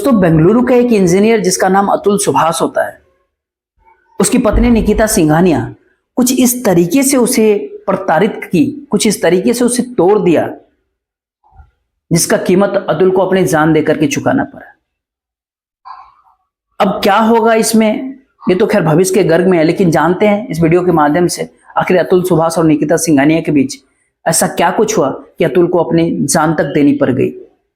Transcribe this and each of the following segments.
तो बेंगलुरु का एक इंजीनियर जिसका नाम अतुल सुभाष होता है, उसकी पत्नी निकिता सिंघानिया कुछ इस तरीके से उसे प्रताड़ित की, कुछ इस तरीके से उसे तोड़ दिया जिसका कीमत अतुल को अपनी जान देकर के चुकाना पड़ा। अब क्या होगा इसमें, ये तो खैर भविष्य के गर्भ में है, लेकिन जानते हैं इस वीडियो के माध्यम से आखिर अतुल सुभाष और निकिता सिंघानिया के बीच ऐसा क्या कुछ हुआ कि अतुल को अपनी जान तक देनी पड़ गई।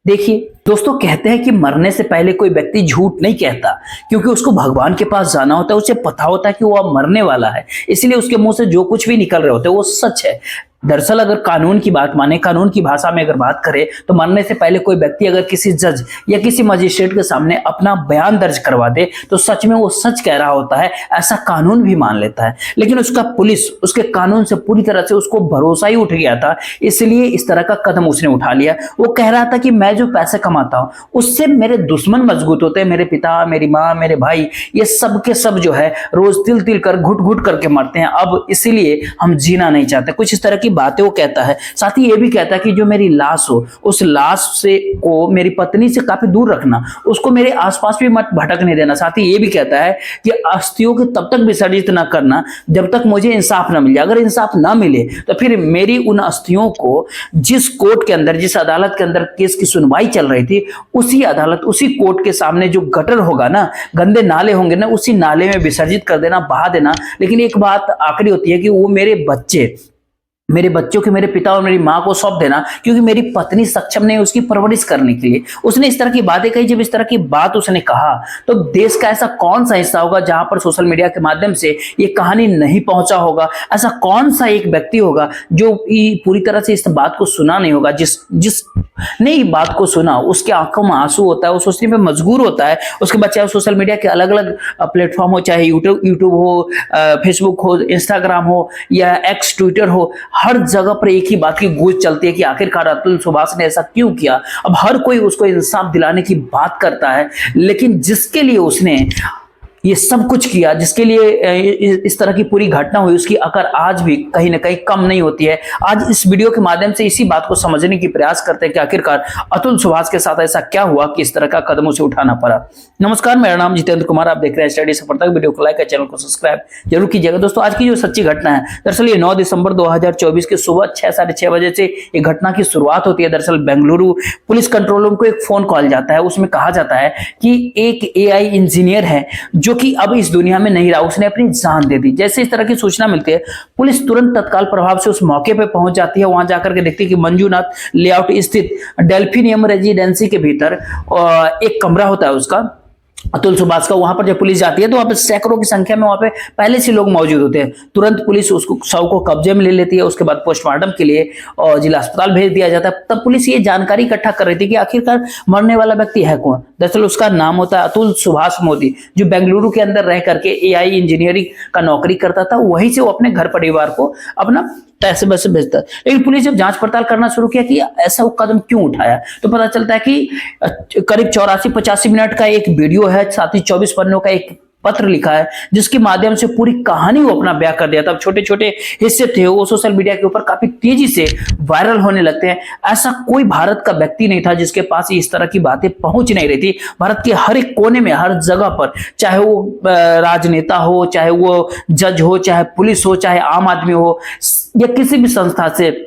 देखिए दोस्तों, कहते हैं कि मरने से पहले कोई व्यक्ति झूठ नहीं कहता, क्योंकि उसको भगवान के पास जाना होता है, उसे पता होता है कि वो अब मरने वाला है, इसलिए उसके मुंह से जो कुछ भी निकल रहे होते हैं वो सच है। दरअसल अगर कानून की बात माने, कानून की भाषा में अगर बात करें तो मरने से पहले कोई व्यक्ति अगर किसी जज या किसी मजिस्ट्रेट के सामने अपना बयान दर्ज करवा दे तो सच में वो सच कह रहा होता है, ऐसा कानून भी मान लेता है। लेकिन उसका पुलिस उसके कानून से पूरी तरह से उसको भरोसा ही उठ गया था, इसलिए इस तरह का कदम उसने उठा लिया। वो कह रहा था कि मैं जो पैसे कमाता हूं उससे मेरे दुश्मन मजबूत होते हैं, मेरे पिता, मेरी माँ, मेरे भाई, ये सब के सब जो है रोज तिल तिल कर घुट घुट करके मरते हैं, अब इसीलिए हम जीना नहीं चाहते। कुछ इस तरह की बातें वो कहता है। साथ ही ये भी कहता है कि जो मेरी लाश हो उस लाश से को मेरी पत्नी से काफी दूर रखना, उसको मेरे आसपास भी मत भटकने देना। साथ ही ये भी कहता है कि अस्थियों को तब तक विसर्जित ना करना जब तक मुझे इंसाफ ना मिल जाए, अगर इंसाफ ना मिले तो फिर मेरी उन अस्थियों को जिस कोर्ट के अंदर, जिस अदालत के अंदर केस की सुनवाई चल रही थी, उसी अदालत, उसी कोर्ट के सामने जो गटर होगा ना, गंदे नाले होंगे ना, उसी नाले में विसर्जित कर देना, बहा देना। लेकिन एक बात आखिरी होती है कि वो मेरे बच्चों के, मेरे पिता और मेरी माँ को सौंप देना, क्योंकि मेरी पत्नी सक्षम नहीं उसकी परवरिश करने के लिए। उसने इस तरह की बातें कही। जब इस तरह की बात उसने कहा तो देश का ऐसा कौन सा हिस्सा होगा जहां पर सोशल मीडिया के माध्यम से ये कहानी नहीं पहुंचा होगा, ऐसा कौन सा एक व्यक्ति होगा जो पूरी तरह से इस बात को सुना नहीं होगा। जिसने ये बात को सुना उसके आंखों में आंसू होता है, वो सोचने पर मजबूर होता है। उसके बाद चाहे सोशल मीडिया के अलग अलग प्लेटफॉर्म हो, चाहे यूट्यूब हो, फेसबुक हो, इंस्टाग्राम हो या एक्स ट्विटर हो, हर जगह पर एक ही बात की गूंज चलती है कि आखिरकार अतुल सुभाष ने ऐसा क्यों किया। अब हर कोई उसको इंसाफ दिलाने की बात करता है, लेकिन जिसके लिए उसने ये सब कुछ किया, जिसके लिए इस तरह की पूरी घटना हुई, उसकी अकड़ आज भी कहीं ना कहीं कम नहीं होती है। आज इस वीडियो के माध्यम से इसी बात को समझने की प्रयास करते हैं कि आखिरकार अतुल सुभाष के साथ ऐसा क्या हुआ कि इस तरह का कदम उसे उठाना पड़ा। नमस्कार, मेरा नाम जितेंद्र कुमार, आप देख रहे हैं स्टडी सफलता। वीडियो को लाइक और चैनल को सब्सक्राइब जरूर कीजिएगा। दोस्तों, आज की जो सच्ची घटना है, दरअसल ये 9 दिसंबर 2024 की सुबह 6 साढ़े 6 बजे से ये घटना की शुरुआत होती है। दरअसल बेंगलुरु पुलिस कंट्रोल रूम को एक फोन कॉल जाता है, उसमें कहा जाता है कि एक AI इंजीनियर है जो कि अब इस दुनिया में नहीं रहा, उसने अपनी जान दे दी। जैसे इस तरह की सूचना मिलती है, पुलिस तुरंत तत्काल प्रभाव से उस मौके पर पहुंच जाती है। वहां जाकर के देखती है कि मंजूनाथ लेआउट स्थित डेल्फिनियम रेजिडेंसी के भीतर एक कमरा होता है उसका, अतुल सुभाष का। वहां पर जब पुलिस जाती है तो वहां पे सैकड़ों की संख्या में वहां पे पहले से लोग मौजूद होते हैं। तुरंत पुलिस उसको शव को कब्जे में ले लेती है। उसके बाद पोस्टमार्टम के लिए और जिला अस्पताल भेज दिया जाता है। तब पुलिस ये जानकारी इकट्ठा कर रही थी कि आखिरकार मरने वाला व्यक्ति है कौन। दरअसल उसका नाम होता है अतुल सुभाष मोदी, जो बेंगलुरु के अंदर रह करके AI इंजीनियरिंग का नौकरी करता था। वहीं से वो अपने घर परिवार को अपना पैसे वैसे भेजता है। लेकिन पुलिस जब जांच पड़ताल करना शुरू किया कि ऐसा वो कदम क्यों उठाया, तो पता चलता है कि करीब 84-85 मिनट का एक वीडियो है, साथ ही 24 पन्नों का एक पत्र लिखा है, जिसके माध्यम से पूरी कहानी वो अपना बयां कर दिया था। छोटे छोटे हिस्से थे, वो सोशल मीडिया के ऊपर काफी तेजी से वायरल होने लगते हैं। ऐसा कोई भारत का व्यक्ति नहीं था जिसके पास इस तरह की बातें पहुंच नहीं रही थी। भारत के हर एक कोने में, हर जगह पर, चाहे वो राजनेता हो, चाहे वो जज हो, चाहे पुलिस हो, चाहे आम आदमी हो या किसी भी संस्था से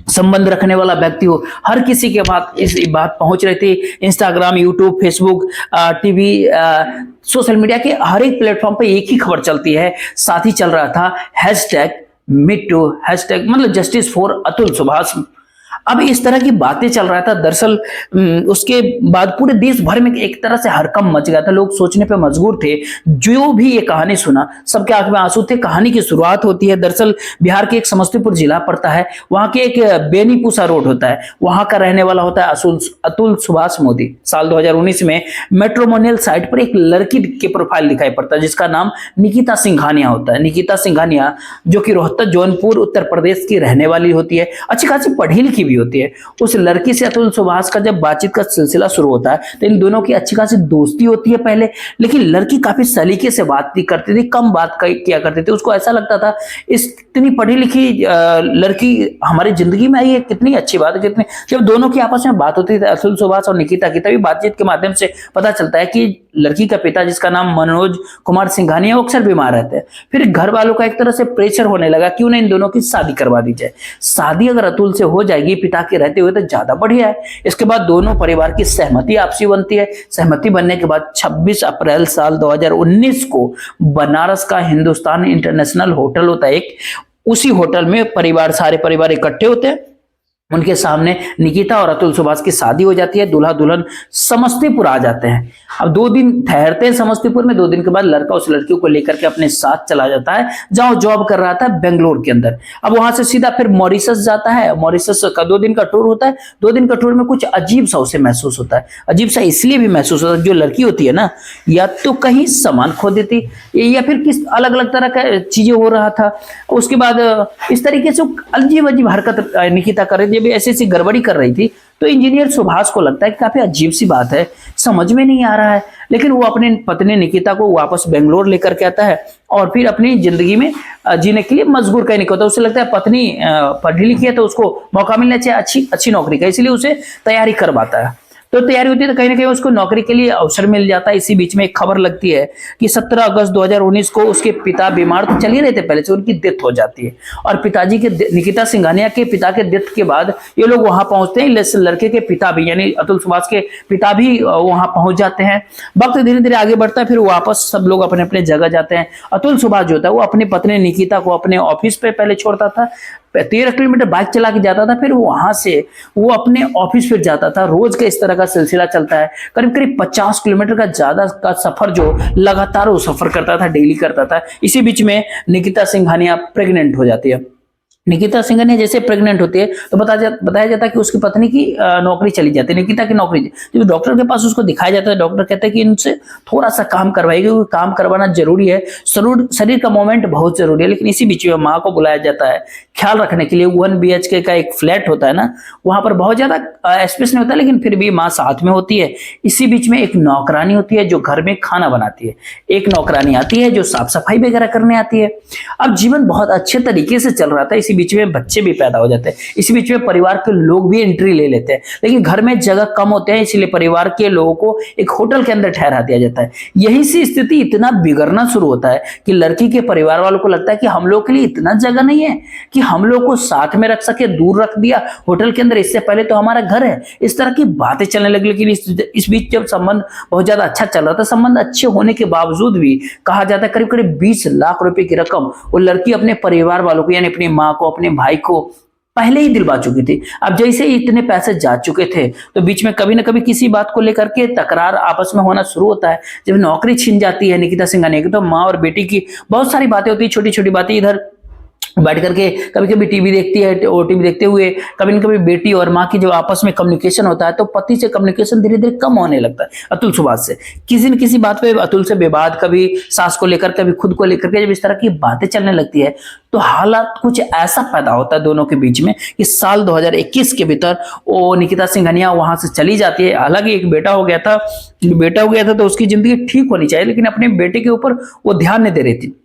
संबंध रखने वाला व्यक्ति हो, हर किसी के बात इस बात पहुंच रही थी। Instagram, YouTube, Facebook, TV, social media के हर एक प्लेटफॉर्म पे एक ही खबर चलती है। साथ ही चल रहा था #MeToo, मतलब जस्टिस फॉर अतुल सुभाष। अब इस तरह की बातें चल रहा था। दरअसल उसके बाद पूरे देश भर में एक तरह से हड़कंप मच गया था। लोग सोचने पे मजबूर थे। जो भी ये कहानी सुना सबके आंख में आंसू थे। कहानी की शुरुआत होती है, दरअसल बिहार के एक समस्तीपुर जिला पड़ता है, वहां के एक बेनीपुसा रोड होता है, वहां का रहने वाला होता है अतुल सुभाष मोदी। साल 2019 में मैट्रिमोनियल साइट पर एक लड़की के प्रोफाइल दिखाई पड़ता है जिसका नाम निकिता सिंघानिया होता है। निकिता सिंघानिया जो कि रोहतक, जौनपुर, उत्तर प्रदेश की रहने वाली होती है। अच्छी खासी पढ़ी लिखी भी होती है। उस लड़की से अतुल सुभाष का जब बातचीत का सिलसिला शुरू होता है तो इन दोनों की अच्छी खासी दोस्ती होती है पहले, लेकिन लड़की काफी सलीके से बात नहीं करती थी, कम बात किया करती थी। उसको ऐसा लगता था इतनी पढ़ी लिखी लड़की हमारी जिंदगी में आई है, कितनी अच्छी बात है, कितनी। जब दोनों की आपस में बात होती थी अतुल सुभाष और निकिता की, तभी बातचीत के माध्यम से पता चलता है कि लड़की का पिता जिसका नाम मनोज कुमार सिंघानिया वो अक्सर बीमार रहते हैं। फिर घर वालों का एक तरह से प्रेशर होने लगा कि उन्हें इन दोनों की शादी करवा दी जाए। शादी अगर अतुल से हो जाएगी पिता के रहते हुए तो ज्यादा बढ़िया है। इसके बाद दोनों परिवार की सहमति आपसी बनती है। सहमति बनने के बाद 26 अप्रैल साल 2019 को बनारस का हिंदुस्तान इंटरनेशनल होटल होता है एक, उसी होटल में सारे परिवार इकट्ठे होते हैं। उनके सामने निकिता और अतुल सुभाष की शादी हो जाती है। दूल्हा दुल्हन समस्तीपुर आ जाते हैं। अब 2 दिन ठहरते हैं समस्तीपुर में। 2 दिन के बाद लड़का उस लड़की को लेकर के अपने साथ चला जाता है जहां जॉब कर रहा था बेंगलोर के अंदर। अब वहां से सीधा फिर मॉरिशस जाता है। मॉरिशस का 2 दिन का टूर होता है। 2 दिन का टूर में कुछ अजीब सा उसे महसूस होता है। अजीब सा इसलिए भी महसूस होता है, जो लड़की होती है ना, या तो कहीं सामान खो देती या फिर किस अलग अलग तरह का चीजें हो रहा था। उसके बाद इस तरीके से अजीब अजीब हरकत निकिता कर रही थी, ऐसी गड़बड़ी कर रही थी। तो इंजीनियर सुभाष को लगता है कि काफी अजीब सी बात है, समझ में नहीं आ रहा है। लेकिन वो अपने पत्नी निकिता को वापस बेंगलोर लेकर के आता है और फिर अपनी जिंदगी में जीने के लिए मजबूर कहीं नहीं होता। उसे लगता है पत्नी पढ़ी लिखी है तो उसको मौका मिलना चाहिए अच्छी नौकरी का, इसलिए उसे तैयारी करवाता है। तो तैयारी होती है तो कहीं ना कहीं उसको नौकरी के लिए अवसर मिल जाता है। इसी बीच में एक खबर लगती है कि 17 अगस्त 2019 को उसके पिता बीमार तो चल ही रहे थे पहले से, उनकी डेथ हो जाती है। और पिताजी के निकिता सिंघानिया के पिता के डेथ के बाद ये लोग वहां पहुंचते हैं। लड़के के पिता भी यानी अतुल सुभाष के पिता भी वहां पहुंच जाते हैं। वक्त धीरे धीरे आगे बढ़ता है, फिर वापस सब लोग अपने अपने जगह जाते हैं। अतुल सुभाष जो होता है वो अपनी पत्नी निकिता को अपने ऑफिस पे पहले छोड़ता था, 13 किलोमीटर बाइक चला के जाता था, फिर वहां से वो अपने ऑफिस फिर जाता था। रोज का इस तरह का सिलसिला चलता है। करीब करीब 50 किलोमीटर का ज्यादा का सफर जो लगातार वो सफर करता था, डेली करता था। इसी बीच में निकिता सिंघानिया प्रेग्नेंट हो जाती है। निकिता सिंघानिया जैसे प्रेग्नेंट होती है तो बताया जाता है कि उसकी पत्नी की नौकरी चली जाती है, निकिता की नौकरी। जब डॉक्टर के पास उसको दिखाया जाता है, डॉक्टर कहता है कि इनसे थोड़ा सा काम करवाइए, क्योंकि काम करवाना जरूरी है, शरीर का मूवमेंट बहुत जरूरी है। लेकिन इसी बीच में माँ को बुलाया जाता है ख्याल रखने के लिए। 1 BHK का एक फ्लैट होता है ना, वहां पर बहुत ज्यादा स्पेस नहीं होता, लेकिन फिर भी माँ साथ में होती है। इसी बीच में एक नौकरानी होती है जो घर में खाना बनाती है। एक नौकरानी आती है जो साफ सफाई वगैरह करने आती है। अब जीवन बहुत अच्छे तरीके से चल रहा था। इसी बीच में बच्चे भी पैदा हो जाते हैं। इसी बीच में परिवार के लोग भी एंट्री ले लेते हैं, लेकिन घर में जगह कम होते हैं, इसलिए परिवार के लोगों को एक होटल के अंदर ठहरा दिया जाता है। यही से स्थिति इतना बिगड़ना शुरू होता है कि लड़की के परिवार वालों को लगता है कि हम लोग के लिए इतना जगह नहीं है कि हम लोग को साथ में रख सके, दूर रख दिया होटल के अंदर, इससे पहले तो हमारा घर है। इस तरह की बातें चलने लगी। लेकिन इस बीच जब संबंध बहुत ज्यादा अच्छा चल रहा था, संबंध अच्छे होने के बावजूद भी कहा जाता है करीब करीब 20 लाख रुपए की रकम वो लड़की अपने परिवार वालों को यानी अपनी माँ को, अपने भाई को पहले ही दिलवा चुकी थी। अब जैसे इतने पैसे जा चुके थे तो बीच में कभी ना कभी किसी बात को लेकर के तकरार आपस में होना शुरू होता है। जब नौकरी छिन जाती है निकिता सिंघानिया की तो माँ और बेटी की बहुत सारी बातें होती है, छोटी छोटी बातें। इधर बैठ करके कभी कभी टीवी देखती है, टीवी देखते हुए कभी न कभी बेटी और माँ की जो आपस में कम्युनिकेशन होता है तो पति से कम्युनिकेशन धीरे धीरे कम होने लगता है अतुल सुभाष से। किसी न किसी बात पे अतुल से विवाद, कभी सास को लेकर, कभी खुद को लेकर के जब इस तरह की बातें चलने लगती है तो हालात कुछ ऐसा पैदा होता है दोनों के बीच में कि साल 2021 के भीतर वो निकिता सिंघानिया वहां से चली जाती है। हालांकि एक बेटा हो गया था तो उसकी जिंदगी ठीक होनी चाहिए, लेकिन अपने बेटे के ऊपर वो ध्यान नहीं दे रही थी।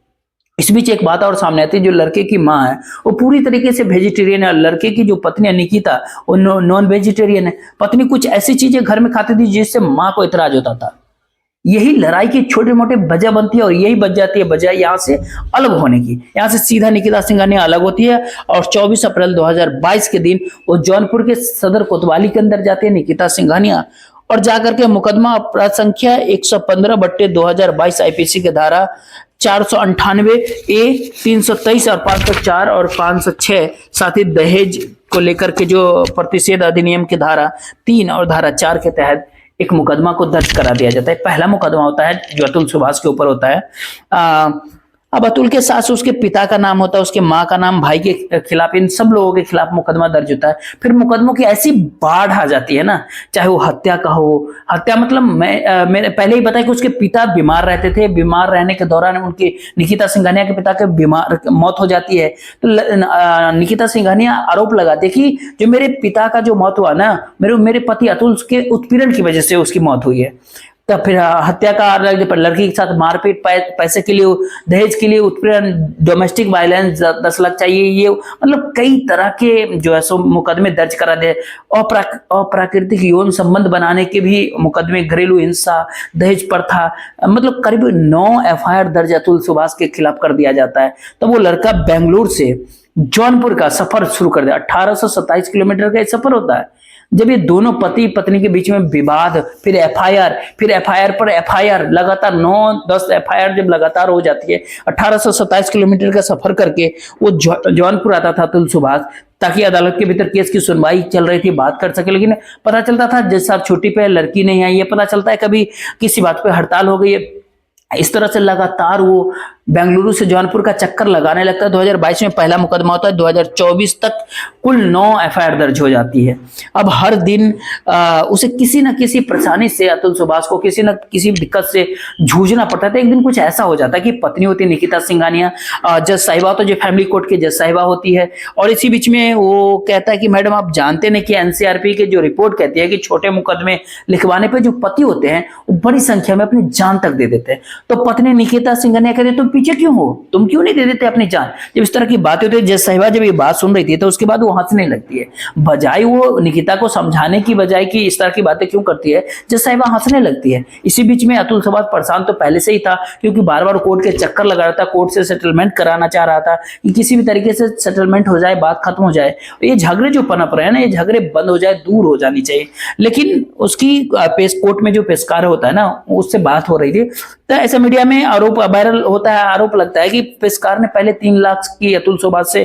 इस बीच एक बात और सामने आती है, जो लड़के की माँ है वो पूरी तरीके से वेजिटेरियन है। लड़के की जो पत्नी है निकिता वो नॉन वेजिटेरियन है। पत्नी कुछ ऐसी चीजें घर में खाती थी जिससे माँ को इतराज होता था। यही लड़ाई की छोटे मोटे वजह बनती है और यही बच जाती है वजह यहाँ से अलग होने की। यहाँ से सीधा निकिता सिंघानिया अलग होती है और 24 अप्रैल 2022 के दिन वो जौनपुर के सदर कोतवाली के अंदर जाती है निकिता सिंघानिया और जाकर के मुकदमा अपराध संख्या 115/2022 IPC के धारा 498A, 323 और 504 और 506 साथ ही दहेज को लेकर के जो प्रतिषेध अधिनियम की धारा 3 और धारा 4 के तहत एक मुकदमा को दर्ज करा दिया जाता है। पहला मुकदमा होता है जो अतुल सुभाष के ऊपर होता है। अब अतुल के साथ उसके पिता का नाम होता है, उसके माँ का नाम, भाई के खिलाफ, इन सब लोगों के खिलाफ मुकदमा दर्ज होता है। फिर मुकदमों की ऐसी बाढ़ आ जाती है ना, चाहे वो हत्या का हो, हत्या मतलब मैंने पहले ही बताया कि उसके पिता बीमार रहते थे, बीमार रहने के दौरान उनकी निकिता सिंघानिया के पिता के बीमार मौत हो जाती है। तो निकिता सिंघानिया आरोप लगाते कि जो मेरे पिता का जो मौत हुआ ना, मेरे पति अतुल के उत्पीड़न की वजह से उसकी मौत हुई है। तब फिर हत्या का आरोप, लड़की के साथ मारपीट, पैसे के लिए, दहेज के लिए उत्पीड़न, डोमेस्टिक वायलेंस, 10 लाख चाहिए, ये मतलब कई तरह के जो है सो मुकदमे दर्ज करा दे। अप्राकृतिक यौन संबंध बनाने के भी मुकदमे, घरेलू हिंसा, दहेज प्रथा, मतलब करीब 9 FIR दर्ज अतुल सुभाष के खिलाफ कर दिया जाता है। तब वो लड़का बेंगलुरु से जौनपुर का सफर शुरू कर दिया। 1827 किलोमीटर का सफर होता है। जब ये दोनों पति पत्नी के बीच में विवाद, फिर FIR पर FIR, लगातार 9-10 FIR जब लगातार हो जाती है, 1827 किलोमीटर का सफर करके वो जौनपुर आता था अतुल सुभाष, ताकि अदालत के भीतर केस की सुनवाई चल रही थी, बात कर सके। लेकिन पता चलता था जज साहब छुट्टी पे, लड़की नहीं आई है, पता चलता है कभी किसी बात पे हड़ताल हो गई है। इस तरह से लगातार वो बेंगलुरु से जौनपुर का चक्कर लगाने लगता है। 2022 में पहला मुकदमा होता है। 2024 तक कुल 9 FIR दर्ज हो जाती है। अब हर दिन उसे किसी न किसी परेशानी से, अतुल सुभाष को किसी न किसी दिक्कत से जूझना पड़ता था। एक दिन कुछ ऐसा हो जाता है कि पत्नी होती है निकिता सिंघानिया, जज साहिबा, तो जो फैमिली कोर्ट की जज साहिबा होती है, और इसी बीच में वो कहता है कि मैडम आप जानते नहीं कि NCRP के जो रिपोर्ट कहती है कि छोटे मुकदमे लिखवाने पर जो पति होते हैं वो बड़ी संख्या में अपनी जान तक दे देते हैं। तो पत्नी निकिता सिंघानिया कहते तुम पीछे क्यों हो, तुम क्यों नहीं दे देते अपनी जान। जब इस तरह की बातें होती है, जज साहिबा जब ये बात सुन रही थी तो उसके बाद वो हंसने लगती है। बजाय वो निकिता को समझाने की बजाय कि इस तरह की बातें क्यों करती है, जज साहिबा हंसने लगती है। इसी बीच में अतुल सुभाष परेशान तो पहले से ही था, क्योंकि बार बार कोर्ट के चक्कर लगा रहा था, कोर्ट से सेटलमेंट कराना चाह रहा था कि किसी भी तरीके से सेटलमेंट हो जाए, बात खत्म हो जाए। ये झगड़े जो पनप रहे हैं ना, ये झगड़े बंद हो जाए, दूर हो जानी चाहिए। लेकिन उसकी कोर्ट में जो पेशकार होता है ना, उससे बात हो रही थी, तो ऐसा मीडिया में आरोप वायरल होता है, आरोप लगता है कि पेशकार ने पहले 3 लाख की अतुल सुभाष से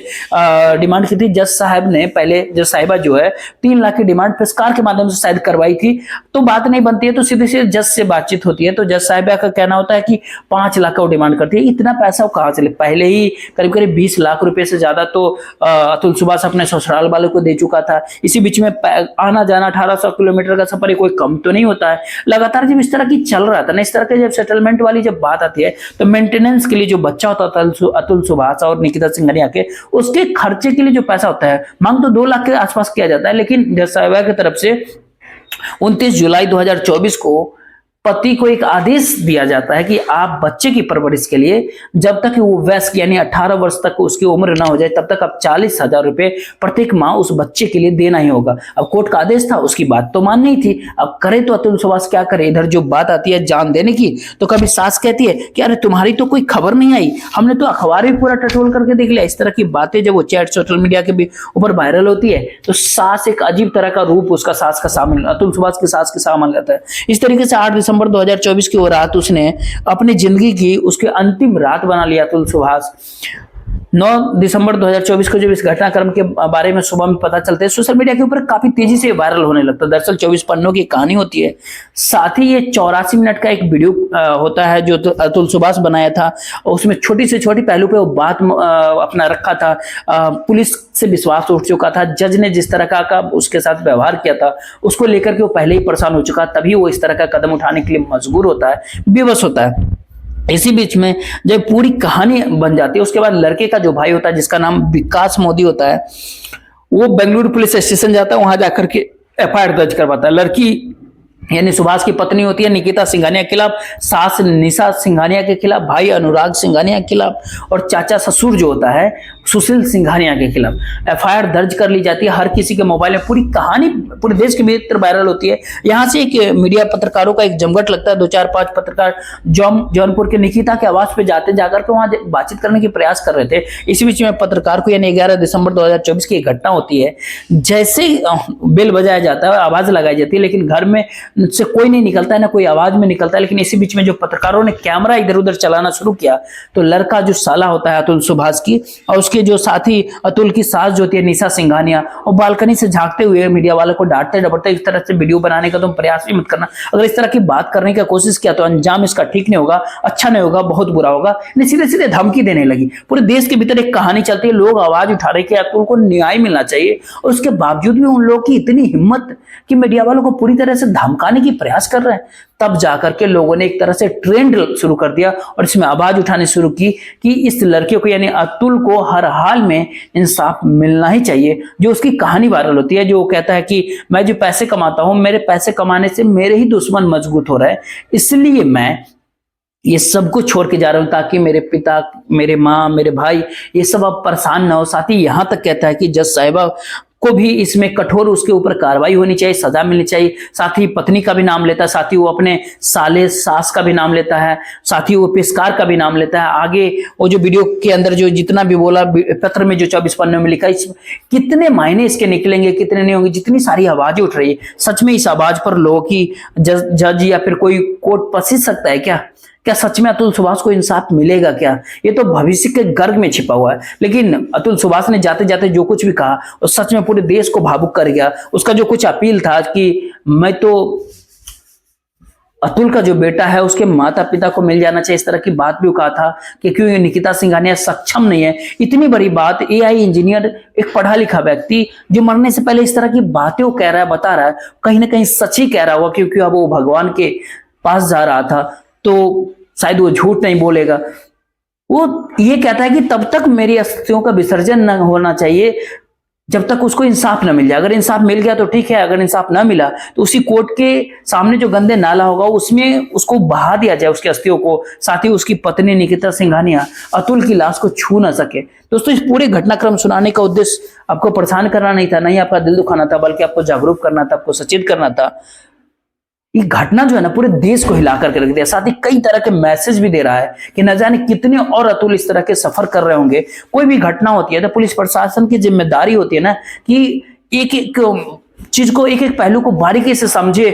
डिमांड की थी। जज साहब ने पहले, जज साहिबा जो है, 3 लाख की डिमांड पेशकार के माध्यम से शायद करवाई थी। तो बात नहीं बनती है तो सीधे सीधे जज से बातचीत होती है। तो जज साहिबा का कहना होता है कि 5 लाख का वो डिमांड करती है। इतना पैसा वो कहां से ले, पहले ही करीब करीब 20 लाख रुपए से ज्यादा तो अतुल सुभाष अपने ससुराल वालों को दे चुका था। इसी बीच में आना जाना 1800 किलोमीटर का सफर कोई कम तो नहीं होता है। लगातार जब इस तरह की चल रहा था ना, इस तरह के जब सेटलमेंट वाली जब बात आती है, तो मेंटेनेंस के लिए जो बच्चा होता था अतुल सुभाष और निकिता सिंघानिया के, उसके खर्चे के लिए जो पैसा होता है, मांग तो 2 लाख के आसपास किया जाता है। लेकिन जज साहिबा की तरफ से 29 जुलाई 2024 को पति को एक आदेश दिया जाता है कि आप बच्चे की परवरिश के लिए, जब तक वो वयस्क यानी 18 वर्ष तक उसकी उम्र ना हो जाए, तब तक आप 40,000 रुपए प्रत्येक माह उस बच्चे के लिए देना ही होगा। अब कोर्ट का आदेश था, उसकी बात तो मान नहीं थी। अब करे तो अतुल सुभाष क्या करे। इधर जो बात आती है जान देने की, तो कभी सास कहती है कि अरे तुम्हारी तो कोई खबर नहीं आई, हमने तो अखबार भी पूरा टटोल करके देख लिया। इस तरह की बातें जब वो चैट सोशल मीडिया के भी ऊपर वायरल होती है, तो सास एक अजीब तरह का रूप उसका सास का सामने, अतुल सुभाष की सास के सामने आता है। इस तरीके से 8 दिसंबर 2024 की वो रात उसने अपनी जिंदगी की उसकी अंतिम रात बना लिया अतुल सुभाष। 9 दिसंबर 2024 को जब इस घटनाक्रम के बारे में सुबह में पता चलता है, सोशल मीडिया के ऊपर काफी तेजी से वायरल होने लगता है। दरअसल 24 पन्नों की कहानी होती है। साथ ही ये 84 मिनट का एक वीडियो होता है जो अतुल सुभाष बनाया था, और उसमें छोटी से छोटी पहलू पे वो बात अपना रखा था। पुलिस से विश्वास उठ चुका था, जज ने जिस तरह का उसके साथ व्यवहार किया था उसको लेकर के वो पहले ही परेशान हो चुका, तभी वो इस तरह का कदम उठाने के लिए मजबूर होता है, बेबस होता है। इसी बीच में जब पूरी कहानी बन जाती है, उसके बाद लड़के का जो भाई होता है, जिसका नाम विकास मोदी होता है, वो बेंगलुरु पुलिस स्टेशन जाता है, वहां जाकर के FIR दर्ज करवाता है। लड़की यानी सुभाष की पत्नी होती है निकिता सिंघानिया के खिलाफ, सास निशा सिंघानिया के खिलाफ, भाई अनुराग सिंघानिया के खिलाफ, और चाचा ससुर जो होता है सुशील सिंघानिया के खिलाफ FIR दर्ज कर ली जाती है। हर किसी के मोबाइल में पूरी कहानी पूरे देश के भीतर वायरल होती है। यहाँ से एक मीडिया पत्रकारों का एक जमघट लगता है। 2-4-5 पत्रकार जौनपुर के निकिता के आवास पे जाकर के वहां बातचीत करने की प्रयास कर रहे थे। इसी बीच में पत्रकार को, यानी 11 दिसंबर 2024 की एक घटना होती है। जैसे बेल बजाया जाता है, आवाज लगाई जाती है, लेकिन घर में से कोई नहीं निकलता है, ना कोई आवाज में निकलता है। लेकिन इसी बीच में जो पत्रकारों ने कैमरा इधर उधर चलाना शुरू किया, तो लड़का जो साला होता है अतुल सुभाष की, और उसके जो साथी अतुल की सास जो होती है निशा सिंघानिया, और बालकनी से झांकते हुए मीडिया वालों को डांटते डपटते इस तरह से वीडियो बनाने का तुम प्रयास भी मत करना। अगर इस तरह की बात करने की कोशिश किया तो अंजाम इसका ठीक नहीं होगा, अच्छा नहीं होगा, बहुत बुरा होगा। सीधे सीधे धमकी देने लगी। पूरे देश के भीतर एक कहानी चलती है, लोग आवाज उठा रहे कि अतुल को न्याय मिलना चाहिए, और उसके बावजूद भी उन लोगों की इतनी हिम्मत कि मीडिया वालों को पूरी तरह से धमकाने की प्रयास कर रहे हैं। तब जाकर के लोगों ने एक तरह से ट्रेंड शुरू कर दिया और इसमें आवाज उठानी शुरू की कि इस लड़के को यानी अतुल को हर हाल में इंसाफ मिलना ही चाहिए। जो उसकी कहानी वायरल होती है, जो वो कहता है कि मैं जो पैसे कमाता हूं, मेरे पैसे कमाने से मेरे ही दुश्मन मजबूत हो रहे हैं, इसलिए मैं ये सब कुछ छोड़ के जा रहा हूं ताकि मेरे पिता, मेरे माँ, मेरे भाई ये सब अब परेशान ना हो। साथ ही यहां तक कहता है कि जज साहिबा को भी इसमें कठोर उसके ऊपर कार्रवाई होनी चाहिए, सजा मिलनी चाहिए। साथ ही पत्नी का भी नाम लेता है, साथ ही वो अपने साले सास का भी नाम लेता है, साथ ही वो पेशकार का भी नाम लेता है। आगे वो जो वीडियो के अंदर जो जितना भी बोला, पत्र में जो 24 पन्नों में लिखा, कितने मायने इसके निकलेंगे, कितने नहीं होंगे। जितनी सारी आवाजें उठ रही है, सच में इस आवाज पर लोगों की जज या फिर कोई कोर्ट पसीज सकता है क्या? क्या सच में अतुल सुभाष को इंसाफ मिलेगा क्या? ये तो भविष्य के गर्ग में छिपा हुआ है। लेकिन अतुल सुभाष ने जाते जाते जो कुछ भी कहा वो सच में पूरे देश को भावुक कर गया। उसका जो कुछ अपील था कि मैं तो अतुल का जो बेटा है उसके माता पिता को मिल जाना चाहिए, इस तरह की बात भी कहा था कि क्यों निकिता सिंघानिया सक्षम नहीं है। इतनी बड़ी बात, एआई इंजीनियर, एक पढ़ा लिखा व्यक्ति जो मरने से पहले इस तरह की बातें वो कह रहा है, बता रहा है, कहीं ना कहीं सच ही कह रहा होगा, क्योंकि अब वो भगवान के पास जा रहा था तो शायद वो झूठ नहीं बोलेगा। वो ये कहता है कि तब तक मेरी अस्थियों का विसर्जन न होना चाहिए जब तक उसको इंसाफ न मिल जाए। अगर इंसाफ मिल गया तो ठीक है, अगर इंसाफ न मिला तो उसी कोर्ट के सामने जो गंदे नाला होगा उसमें उसको बहा दिया जाए, उसकी अस्थियों को। साथ ही उसकी पत्नी निकिता सिंघानिया अतुल की लाश को छू ना सके। दोस्तों, इस पूरे घटनाक्रम सुनाने का उद्देश्य आपको परेशान करना नहीं था, नहीं आपका दिल दुखाना था, बल्कि आपको जागरूक करना था, आपको सचेत करना था। ये घटना जो है ना पूरे देश को हिला करके रख दिया। साथ ही कई तरह के मैसेज भी दे रहा है कि न जाने कितने और अतुल इस तरह के सफर कर रहे होंगे। कोई भी घटना होती है तो पुलिस प्रशासन की जिम्मेदारी होती है ना कि एक एक चीज को, एक एक पहलू को बारीकी से समझे,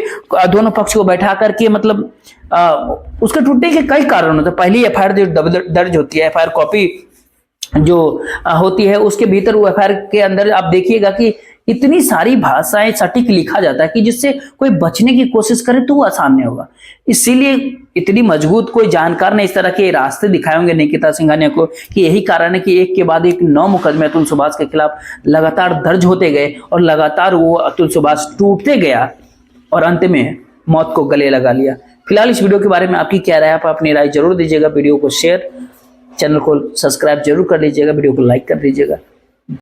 दोनों पक्ष को बैठा करके, मतलब उसके टूटने के कई कारण होते हैं। पहली एफआईआर जो दर्ज होती है, एफआईआर कॉपी जो होती है, उसके भीतर वो एफआईआर के अंदर आप देखिएगा कि इतनी सारी भाषाएं सटीक लिखा जाता है कि जिससे कोई बचने की कोशिश करे तो वो आसान नहीं होगा। इसीलिए इतनी मजबूत कोई जानकार ने इस तरह के रास्ते दिखाए होंगे निकिता सिंघानिया को कि यही कारण है कि एक के बाद एक 9 मुकदमे अतुल सुभाष के खिलाफ लगातार दर्ज होते गए और लगातार वो अतुल सुभाष टूटते गया और अंत में मौत को गले लगा लिया। फिलहाल इस वीडियो के बारे में आपकी क्या राय है? आप अपनी राय जरूर दीजिएगा। वीडियो को शेयर, चैनल को सब्सक्राइब जरूर कर लीजिएगा, वीडियो को लाइक कर दीजिएगा।